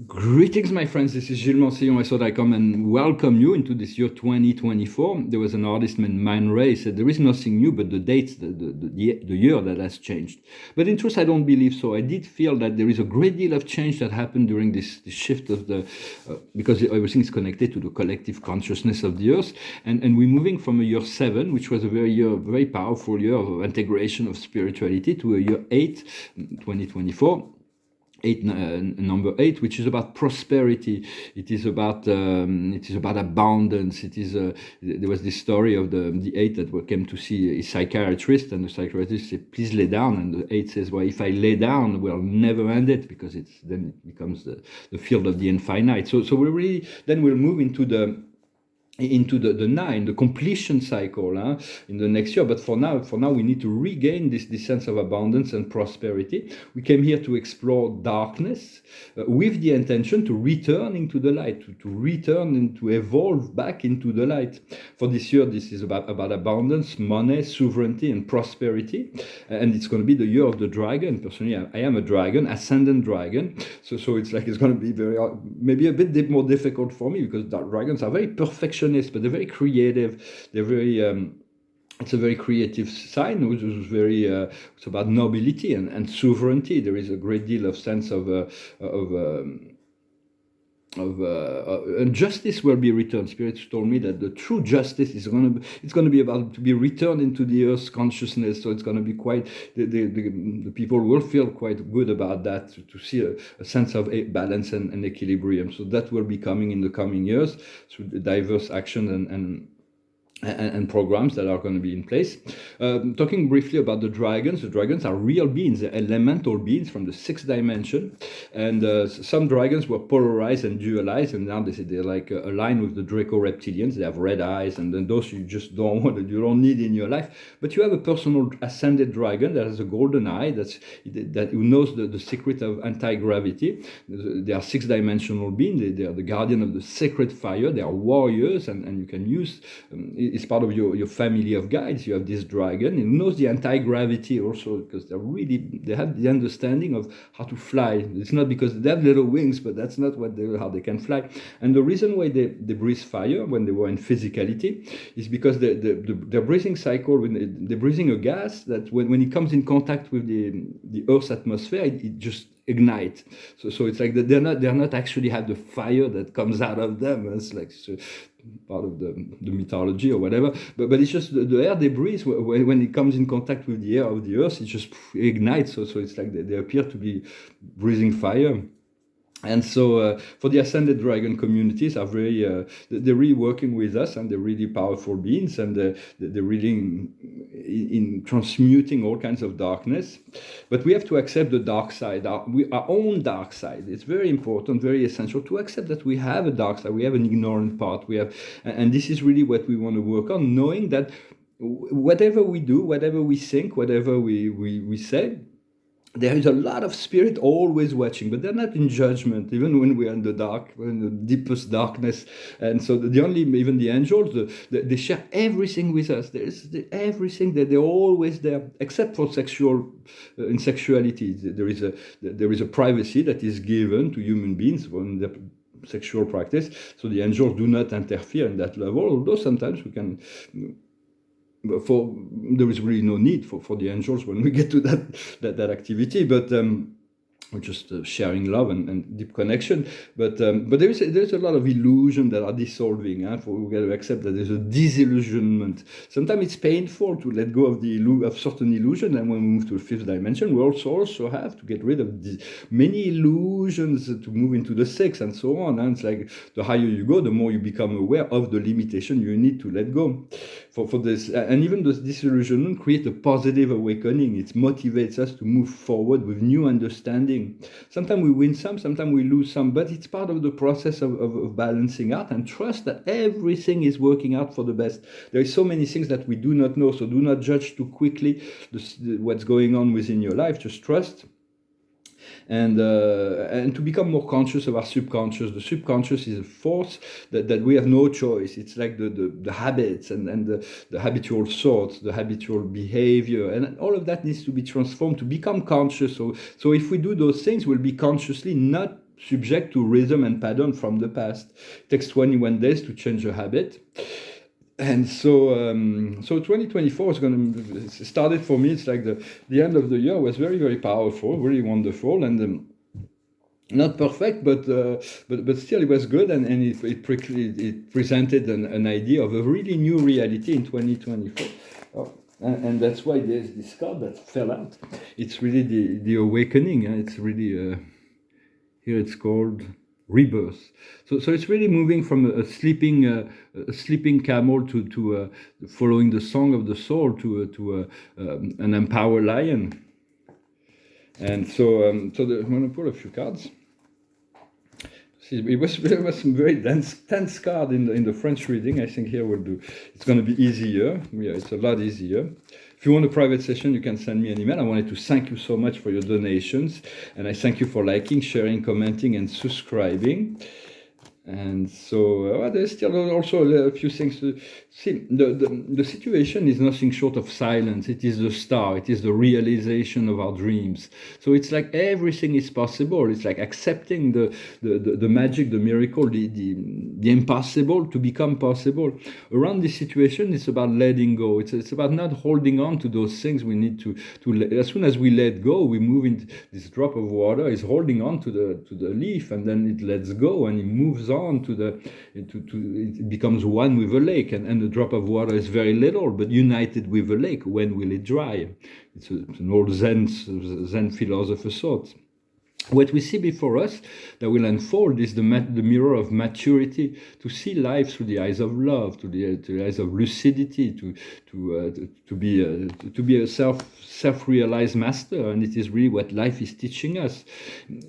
Greetings, my friends. This is Gilles Mansillon. I thought I'd come and welcome you into this year 2024. There was an artist named Man Ray said there is nothing new but the dates, the year that has changed. But in truth, I don't believe so. I did feel that there is a great deal of change that happened during this shift of because everything is connected to the collective consciousness of the earth. And we're moving from a year 7, which was a very powerful year of integration of spirituality, to a year 8, 2024. Number 8, which is about prosperity. It is about abundance. There was this story of the 8 that came to see a psychiatrist, and the psychiatrist said, "Please lay down." And the 8 says, "Well, if I lay down, we'll never end it, because then it becomes the field of the infinite." So we'll move into the 9, the completion cycle, in the next year. But for now, we need to regain this sense of abundance and prosperity. We came here to explore darkness with the intention to return into the light, to return and to evolve back into the light. For this year, this is about abundance, money, sovereignty, and prosperity. And it's going to be the year of the dragon. Personally, I am a dragon, ascendant dragon. So it's going to be maybe a bit more difficult for me, because dragons are very perfectionist, but they're very creative. They're very it's a very creative sign, which is it's about nobility and sovereignty. There is a great deal of sense of and justice will be returned. Spirits told me that the true justice is going to be about to be returned into the earth's consciousness. So it's going to be quite the people will feel quite good about that, to see a sense of balance and equilibrium. So that will be coming in the coming years through the diverse action and programs that are going to be in place. Talking briefly about the dragons are real beings, they're elemental beings from the 6th dimension. And some dragons were polarized and dualized, and now they're like aligned with the Draco-reptilians. They have red eyes, and then those you just you don't need in your life. But you have a personal ascended dragon that has a golden eye, that who knows the secret of anti-gravity. They are 6-dimensional beings. They are the guardian of the sacred fire. They are warriors, and you can use it's part of your family of guides. You have this dragon. It knows the anti-gravity also, because they have the understanding of how to fly. It's not because they have little wings, but that's not how they can fly. And the reason why they breathe fire when they were in physicality is because their breathing cycle, when they're breathing a gas that when it comes in contact with the Earth's atmosphere, it just ignite. So it's like they're not actually have the fire that comes out of them. It's like part of the mythology or whatever, but it's just the air they breathe when it comes in contact with the air of the earth, it just ignites. So it's like they appear to be breathing fire. And so for the ascended dragon communities are they're really working with us, and they're really powerful beings, and they're really in transmuting all kinds of darkness. But we have to accept the dark side, our own dark side. It's very important, very essential to accept that we have a dark side, we have an ignorant part, and this is really what we want to work on, knowing that whatever we do, whatever we think, whatever we say, there is a lot of spirit always watching, but they're not in judgment, even when we're in the dark, we're in the deepest darkness. And so even the angels, they share everything with us. There's everything that they're always there, except for in sexuality. There is a privacy that is given to human beings when their sexual practice. So the angels do not interfere in that level, although sometimes we can. There is really no need for the angels when we get to that activity, but we're just sharing love and deep connection. But there's a lot of illusion that are dissolving. We got to accept that there's a disillusionment. Sometimes it's painful to let go of certain illusion, and when we move to the 5th dimension, we also have to get rid of many illusions to move into the 6th and so on. And it's like the higher you go, the more you become aware of the limitation you need to let go. For this, and even this disillusionment creates a positive awakening. It motivates us to move forward with new understanding. Sometimes we win some, sometimes we lose some, but it's part of the process of balancing out, and trust that everything is working out for the best. There is so many things that we do not know, so do not judge too quickly what's going on within your life. Just trust. And to become more conscious of our subconscious. The subconscious is a force that we have no choice. It's like the habits and the habitual thoughts, the habitual behavior, and all of that needs to be transformed to become conscious. So if we do those things, we'll be consciously not subject to rhythm and pattern from the past. It takes 21 days to change a habit. And so 2024 is going to started for me. It's like the end of the year was very, very powerful, really wonderful, and not perfect, but still it was good, and it presented an idea of a really new reality in 2024. Oh, and that's why there's this card that fell out. It's really the awakening. It's really here it's called rebirth. So it's really moving from a sleeping camel to following the song of the soul to an empowered lion. And so I'm going to pull a few cards. There was some very tense card in the French reading. I think here we'll do. It's going to be easier. Yeah, it's a lot easier. If you want a private session, you can send me an email. I wanted to thank you so much for your donations, and I thank you for liking, sharing, commenting, and subscribing. And so there's still also a few things to see. The situation is nothing short of silence. It is the star. It is the realization of our dreams. So it's like everything is possible. It's like accepting the magic, the miracle, the impossible to become possible. Around this situation, it's about letting go. It's about not holding on to those things. We need to as soon as we let go, we move into this drop of water is holding on to the leaf, and then it lets go and it moves on it becomes one with a lake, and the drop of water is very little but united with a lake. When will it dry? It's an old Zen philosopher thought. What we see before us that will unfold is the mirror of maturity, to see life through the eyes of love, to the eyes of lucidity, to be a self-realized master. And it is really what life is teaching us.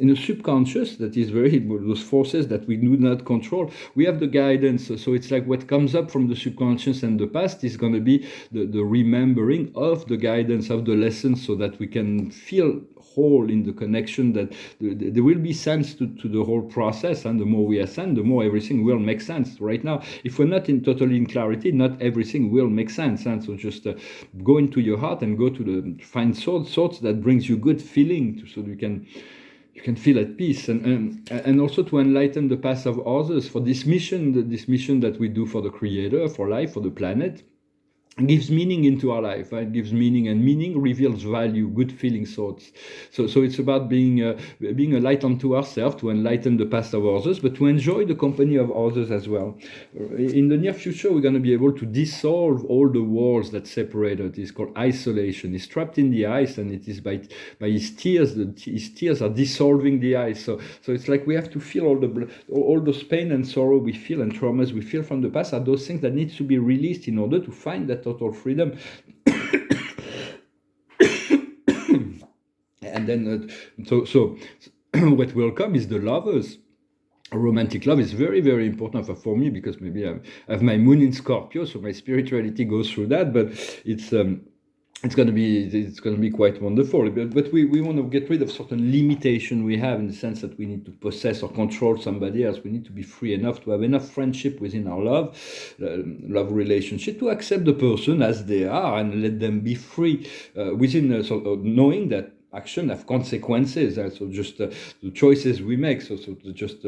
In the subconscious, that is those forces that we do not control, we have the guidance. So it's like what comes up from the subconscious and the past is going to be the remembering of the guidance, of the lessons, so that we can feel whole in the connection, that there will be sense to the whole process, and the more we ascend, the more everything will make sense. Right now, if we're not totally in clarity, not everything will make sense. And so just go into your heart and go to find sorts that brings you good feeling, so you can feel at peace, and also to enlighten the path of others for this mission that we do for the Creator, for life, for the planet. Gives meaning into our life, right? Gives meaning, and meaning reveals value, good feeling thoughts. So it's about being a light unto ourselves, to enlighten the path of others, but to enjoy the company of others as well. In the near future, we're going to be able to dissolve all the walls that separate us. It's called isolation. He's trapped in the ice, and it is by his tears. His tears are dissolving the ice. So it's like we have to feel all those pain and sorrow we feel, and traumas we feel from the past, are those things that need to be released in order to find that total freedom. And then so what will come is the lovers. Romantic love is very, very important for me, because maybe I have my moon in Scorpio, so my spirituality goes through that, but it's going to be quite wonderful. But we want to get rid of certain limitation we have, in the sense that we need to possess or control somebody else. We need to be free enough to have enough friendship within our love relationship, to accept the person as they are and let them be free, within knowing that action have consequences. So just the choices we make. So to just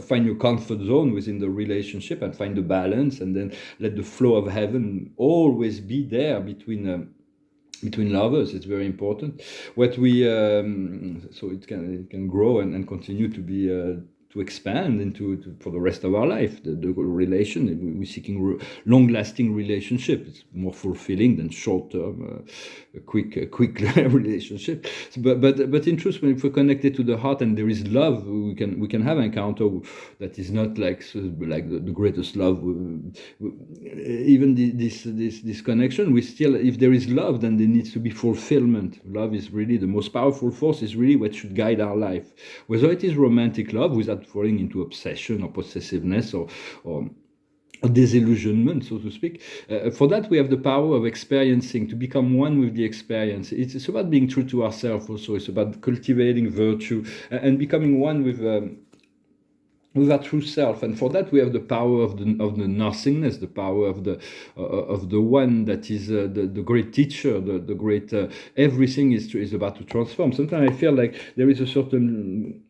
find your comfort zone within the relationship and find the balance, and then let the flow of heaven always be there between lovers. It's very important. What we so it can grow and continue to be to expand into for the rest of our life. The relation, we're seeking long-lasting relationship. It's more fulfilling than short-term, quick relationship. But in truth, when we're connected to the heart and there is love, we can have an encounter that is not like the greatest love. Even this connection, we still, if there is love, then there needs to be fulfillment. Love is really the most powerful force. Is really what should guide our life, whether it is romantic love without falling into obsession or possessiveness or disillusionment, so to speak. For that, we have the power of experiencing, to become one with the experience. It's about being true to ourselves also. It's about cultivating virtue and becoming one with our true self. And for that, we have the power of the nothingness, the power of the one that is the great teacher, the great everything is about to transform. Sometimes I feel like there is a certain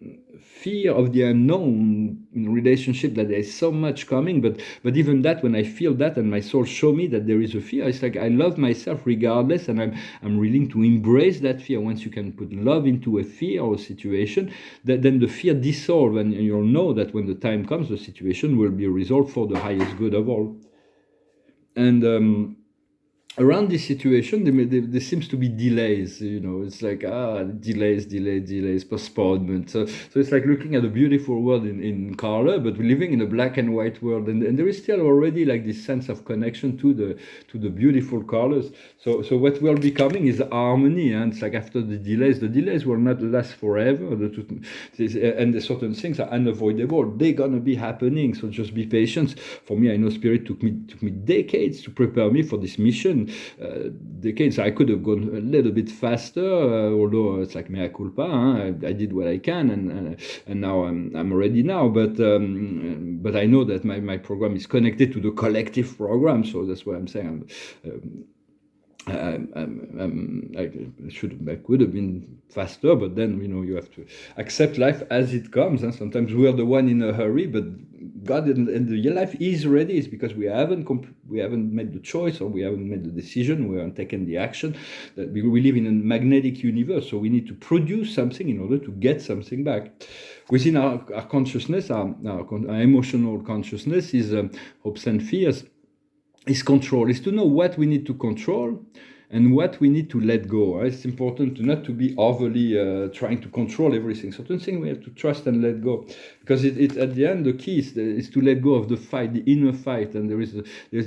fear of the unknown in relationship, that there is so much coming, but even that, when I feel that and my soul show me that there is a fear, it's like I love myself regardless, and I'm willing to embrace that fear. Once you can put love into a fear or a situation, that then the fear dissolve, and you'll know that when the time comes, the situation will be resolved for the highest good of all. And around this situation, there seems to be delays. It's like delays, postponement. So it's like looking at a beautiful world in color, but we're living in a black and white world, and there is still already like this sense of connection to the beautiful colors. So what will be coming is harmony, and it's like after the delays will not last forever. And the certain things are unavoidable. They're gonna be happening. So just be patient. For me, I know Spirit took me decades to prepare me for this mission. Decades. I could have gone a little bit faster, although it's like mea culpa. I did what I can, and now I'm ready now. But I know that my program is connected to the collective program, so that's why I'm saying I could have been faster, but then you have to accept life as it comes. And sometimes we are the one in a hurry, but God and the life is ready. Is because we haven't made the choice, or we haven't made the decision, we haven't taken the action. That we live in a magnetic universe, so we need to produce something in order to get something back. Within our consciousness, our emotional consciousness is hopes and fears. Is control, is to know what we need to control and what we need to let go. It's important to not to be overly trying to control everything. Certain things we have to trust and let go, because it at the end the key is to let go of the fight, the inner fight, and there's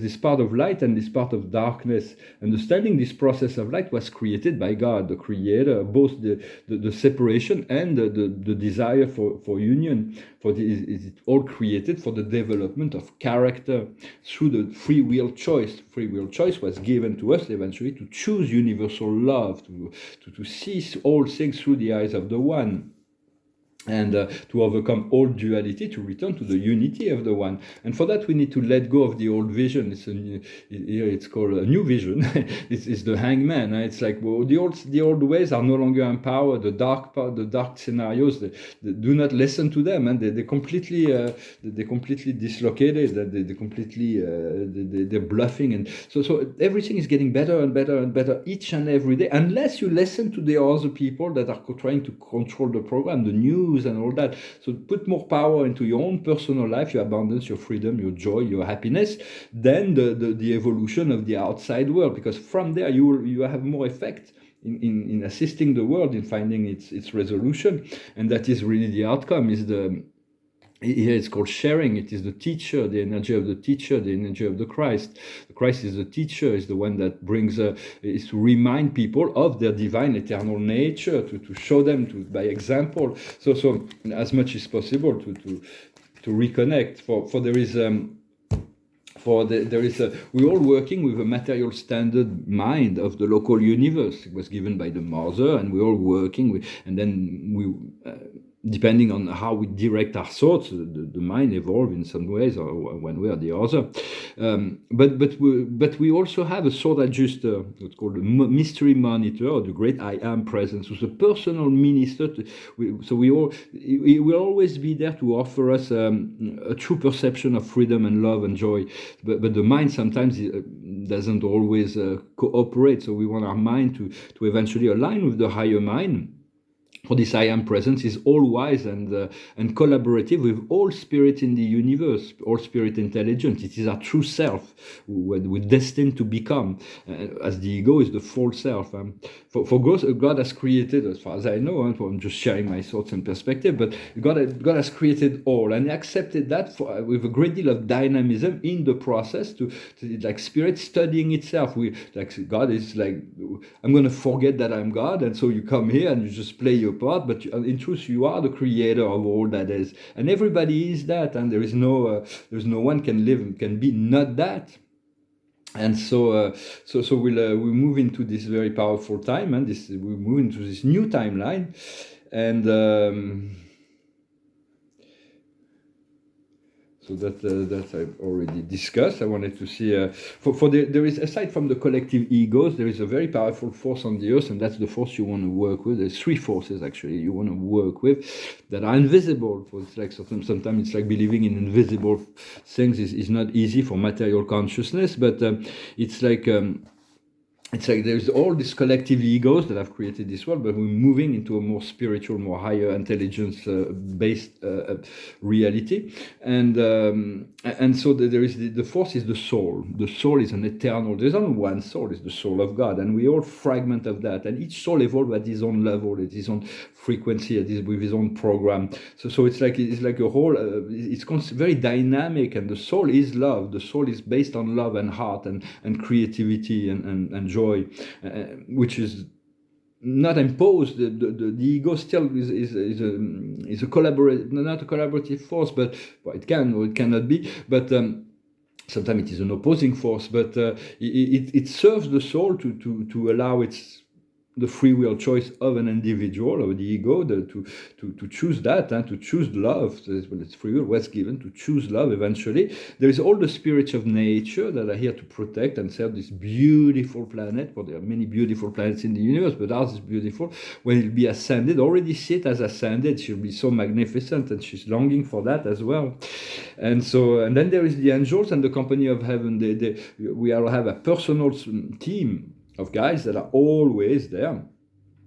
this part of light and this part of darkness. Understanding this process of light was created by God, the Creator, both the separation and the desire for union. Is all created for the development of character through the free will choice. Free will choice was given to us eventually to choose universal love, to see all things through the eyes of the One. And to overcome all duality, to return to the unity of the One. And for that, we need to let go of the old vision. It's called a new vision. it's the hangman. It's like, well, the old ways are no longer empowered. The dark scenarios, they do not listen to them, and they're completely dislocated. They're bluffing, and so everything is getting better and better and better each and every day, unless you listen to the other people that are trying to control the program, the news and all that. So put more power into your own personal life, your abundance, your freedom, your joy, your happiness, than the evolution of the outside world, because from there you have more effect in assisting the world in finding its resolution. And that is really the outcome. Here it's called sharing. It is the teacher, the energy of the teacher, the energy of the Christ. The Christ is the teacher, is the one that brings, is to remind people of their divine eternal nature, to show them by example. So as much as possible to reconnect. For there is we're all working with a material standard mind of the local universe. It was given by the mother, and we're all working with, and then we. Depending on how we direct our thoughts, the mind evolves in some ways, or one way or the other. But we also have a thought adjuster, what's called a mystery monitor, or the great I Am presence, who's a personal minister. He will always be there to offer us a true perception of freedom and love and joy. But the mind sometimes doesn't always cooperate. So we want our mind to eventually align with the higher mind. For this I Am presence is all wise and collaborative with all spirit in the universe, all spirit intelligence. It is our true self we're destined to become, as the ego is the false self. For God has created, as far as I know, I'm just sharing my thoughts and perspective, but God has created all, and He accepted that with a great deal of dynamism in the process, to like spirit studying itself. God is like, I'm going to forget that I'm God, and so you come here and you just play your part, but in truth you are the creator of all that is, and everybody is that, and there's no one can be not that. And so we move into this very powerful time, and we move into this new timeline, and So that I've already discussed. I wanted to see there is, aside from the collective egos, there is a very powerful force on the earth, and that's the force you want to work with. There's three forces actually you want to work with that are invisible. So it's like sometimes it's like believing in invisible things is not easy for material consciousness, but it's like there's all these collective egos that have created this world, but we're moving into a more spiritual, more higher intelligence based reality, and so there is the force is the soul. The soul is an eternal. There's only one soul, is the soul of God, and we all fragment of that. And each soul evolves at his own level, at his own frequency, with his own program. So it's like a whole. It's very dynamic, and the soul is love. The soul is based on love and heart and creativity and joy. Which is not imposed. The ego still is a not a collaborative force, but well, it can or it cannot be. But sometimes it is an opposing force. But it serves the soul to allow the free will choice of an individual, of the ego, to choose that, and to choose love. Well, it's free will was given to choose love eventually. There is all the spirits of nature that are here to protect and serve this beautiful planet. Well, there are many beautiful planets in the universe, but ours is beautiful. When it will be ascended, already see it as ascended, she'll be so magnificent, and she's longing for that as well. And then there is the angels and the company of heaven. We all have a personal team of guys that are always there,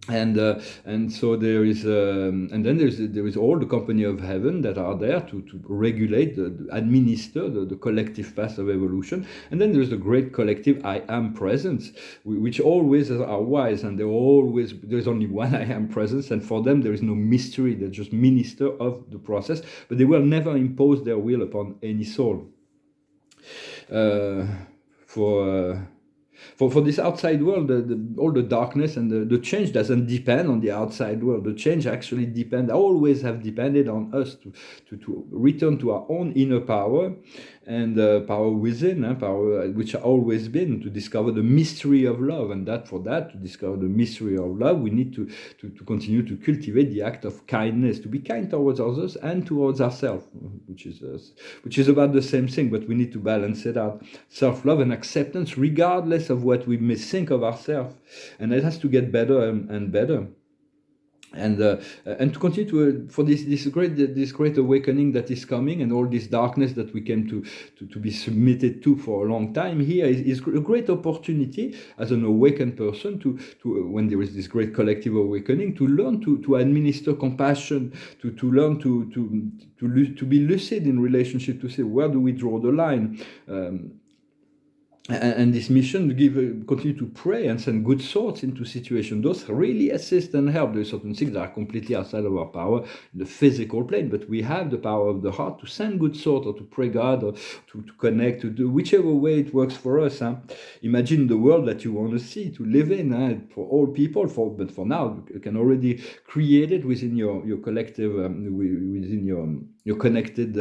and so there is and then there is all the company of heaven that are there to regulate, administer the collective path of evolution. And then there's the great collective I am presence, which always are wise, and there's only one I am presence, and for them there is no mystery. They just minister of the process, but they will never impose their will upon any soul. For this outside world, all the darkness and the change doesn't depend on the outside world. The change actually always have depended on us to return to our own inner power, and power within, power which has always been, to discover the mystery of love. And to discover the mystery of love, we need to continue to cultivate the act of kindness, to be kind towards others and towards ourselves, which is about the same thing, but we need to balance it out. Self-love and acceptance, regardless of what we may think of ourselves, and it has to get better and better. And to continue for this great awakening that is coming, and all this darkness that we came to be submitted to for a long time here is a great opportunity as an awakened person to when there is this great collective awakening, to learn to administer compassion, to learn to be lucid in relationship, to say, where do we draw the line. And this mission to continue to pray and send good thoughts into situations. Those really assist and help. There are certain things that are completely outside of our power in the physical plane, but we have the power of the heart to send good thoughts, or to pray God, or to connect, to do whichever way it works for us. Imagine the world that you want to see, to live in, for all people. But for now, you can already create it within your collective, within your connected.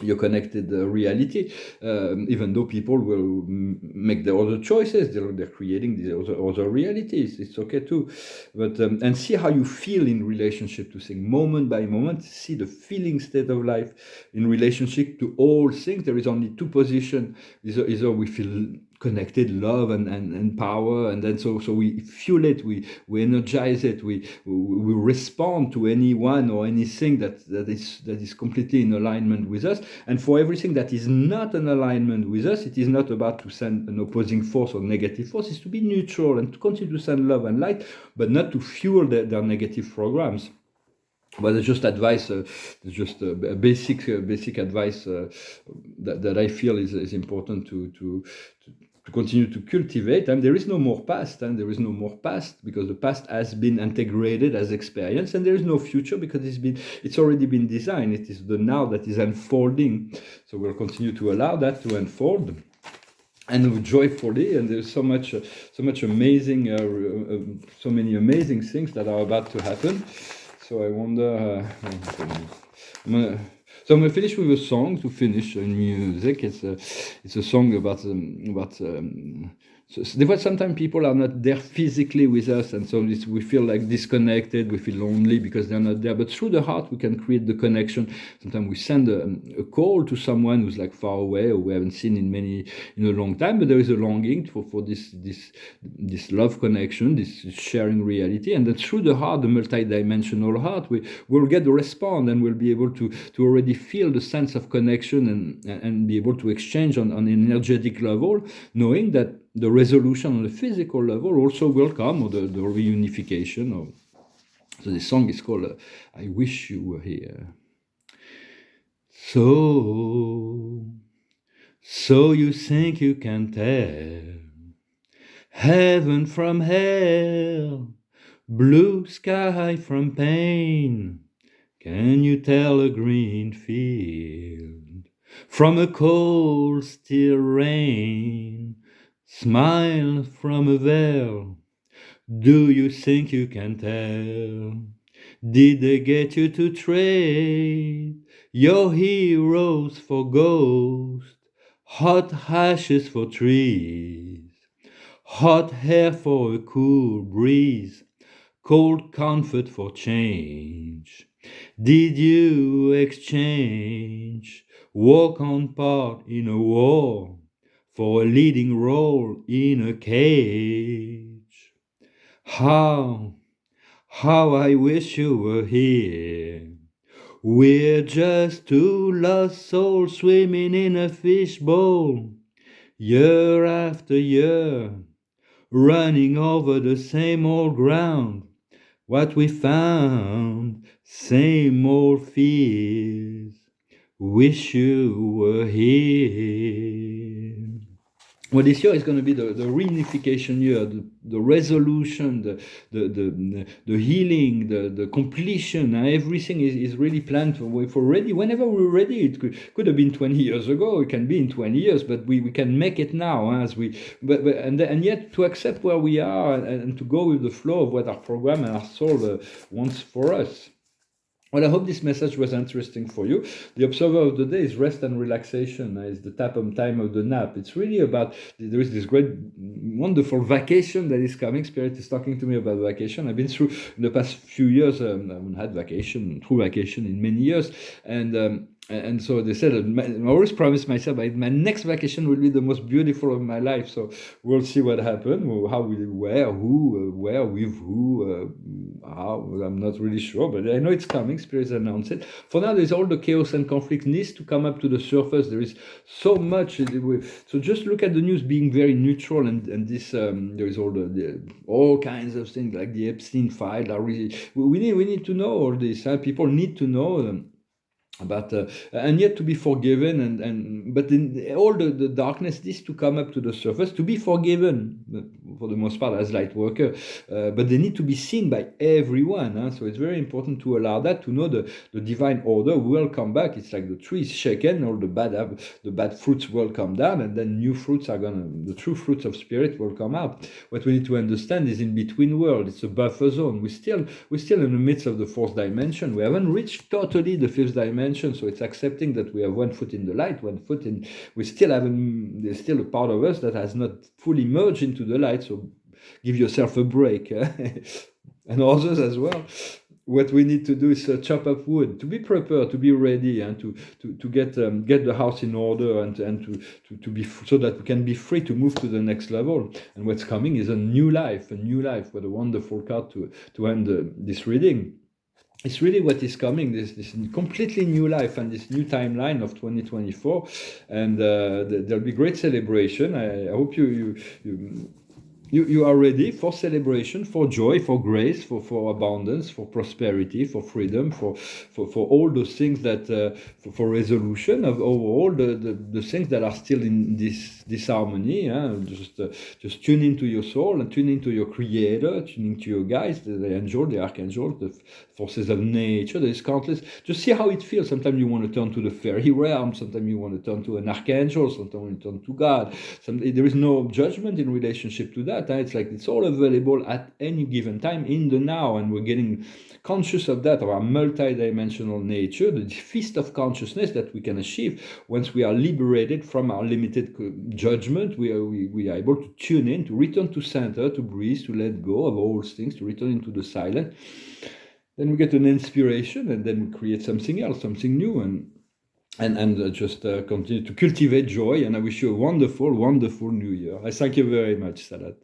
Your connected reality, even though people will make their other choices, they're creating these other realities. It's okay too, but and see how you feel in relationship to things, moment by moment. See the feeling state of life in relationship to all things. There is only two positions. Either we feel connected, love and power, and then so we fuel it, we energize it, we respond to anyone or anything that is completely in alignment with us. And for everything that is not in alignment with us, it is not about to send an opposing force or negative force. It's to be neutral and to continue to send love and light, but not to fuel their negative programs. But it's just advice, just a basic advice that I feel is important to continue to cultivate. And there is no more past, and there is no more past, because the past has been integrated as experience, and there is no future because it's already been designed. It is the now that is unfolding. So we'll continue to allow that to unfold, and joyfully. And there's so much amazing, so many amazing things that are about to happen. So I wonder. So I'm going to finish with a song to finish in music. It's a song about There sometimes people are not there physically with us, and so we feel like disconnected, we feel lonely because they're not there. But through the heart, we can create the connection. Sometimes we send a call to someone who's like far away or we haven't seen in a long time, but there is a longing for this love connection, this sharing reality, and then through the heart, the multi-dimensional heart, we will get the response, and we'll be able to already feel the sense of connection and be able to exchange on an energetic level, knowing that the resolution on the physical level also will come, or the reunification. So the song is called I Wish You Were Here. So you think you can tell heaven from hell, blue sky from pain? Can you tell a green field from a cold still rain? Smile from a veil. Do you think you can tell? Did they get you to trade your heroes for ghosts, hot ashes for trees, hot hair for a cool breeze, cold comfort for change? Did you exchange walk on part in a war for a leading role in a cage? How I wish you were here. We're just two lost souls swimming in a fishbowl, year after year, running over the same old ground. What we found, same old fears. Wish you were here. Well, this year is going to be the reunification year, the resolution, the healing, the completion. Everything is really planned for ready. Whenever we're ready, it could have been 20 years ago. It can be in 20 years, but we can make it now. And yet to accept where we are and to go with the flow of what our program and our soul wants for us. Well, I hope this message was interesting for you. The observer of the day is rest and relaxation. It's the time of the nap. It's really about, there is this great, wonderful vacation that is coming. Spirit is talking to me about vacation. I've been through, in the past few years, I haven't had true vacation in many years. And so they said, I always promise myself my next vacation will be the most beautiful of my life. So we'll see what happens, how where, who, where, with who, how. I'm not really sure, but I know it's coming. Spirit announced it. For now, there's all the chaos and conflict needs to come up to the surface. There is so much. So just look at the news being very neutral, and this there is all kinds of things like the Epstein file. We need to know all this. People need to know. And yet to be forgiven, but in all the darkness needs to come up to the surface to be forgiven for the most part as light worker, but they need to be seen by everyone. So it's very important to allow that, to know the divine order will come back. It's like the tree is shaken, all the bad fruits will come down, and then new fruits the true fruits of spirit will come out. What we need to understand is in between world. It's a buffer zone. We're still in the midst of the fourth dimension. We haven't reached totally the fifth dimension. So it's accepting that we have one foot in the light, there's still a part of us that has not fully merged into the light. So give yourself a break, and others as well. What we need to do is chop up wood, to be prepared, to be ready, and to get the house in order, and to be so that we can be free to move to the next level. And what's coming is a new life. What a wonderful card to end this reading. It's really what is coming, this completely new life and this new timeline of 2024, and there'll be great celebration. I hope you are ready for celebration, for joy, for grace, for abundance, for prosperity, for freedom, for all those things that for resolution of all the things that are still in this harmony. Just tune into your soul and tune into your creator, tune into your guides, the angel, the archangel, the forces of nature. There's countless. Just see how it feels. Sometimes you want to turn to the fairy realm. Sometimes you want to turn to an archangel. Sometimes you want to turn to God. There is no judgment in relationship to that. It's like it's all available at any given time in the now, and we're getting conscious of that, of our multidimensional nature, the feast of consciousness that we can achieve once we are liberated from our limited judgment. We are able to tune in, to return to center, to breathe, to let go of all things, to return into the silence. Then we get an inspiration, and then we create something else, something new, and just continue to cultivate joy. And I wish you a wonderful, wonderful new year. I thank you very much, Sadat.